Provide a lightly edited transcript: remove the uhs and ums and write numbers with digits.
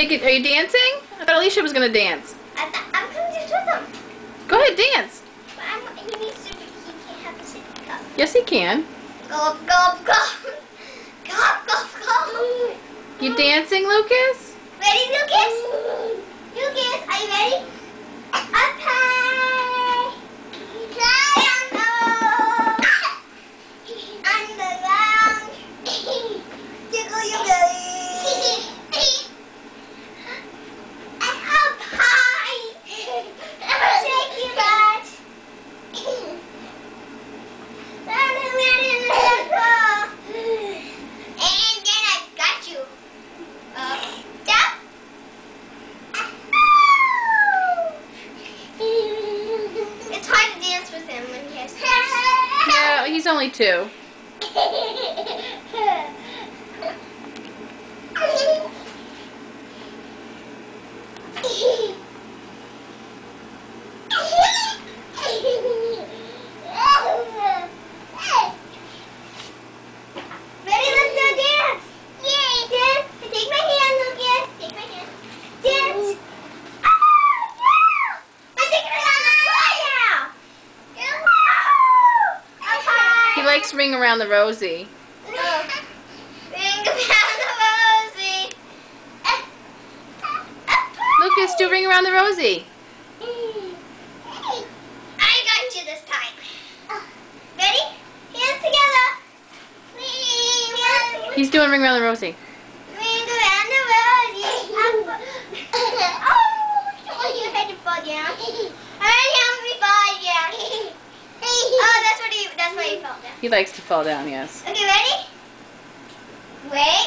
Take it. Are you dancing? I thought Alicia was gonna dance. I'm coming just with him. Go ahead, dance. But he needs to. He can't have a sippy cup. Yes, he can. Gulp, gulp, gulp. Gulp, gulp, gulp. You dancing, Lucas? Ready, Lucas? Lucas, are you ready? Okay. On the ground. Tickle your belly. Up high. Shake your butt. Run around in a circle. And then I got you. Stop. It's hard to dance with him when he has hips. Yeah, he's only 2. Ready? Let's go dance. Yay! Dance. Take my hand, Lucas. Take my hand. Dance. I'm taking it on the floor now. Okay. He likes Ring Around the Rosie. Ring around the rosy. Lucas, do Ring Around the Rosie. I got you this time. Ready? Hands together. Hands together. He's doing Ring Around the Rosie. Ring around the rosy. Oh, you had to fall down. I help me fall down. Oh, that's why he fell down. He likes to fall down, yes. Okay, ready? Wait.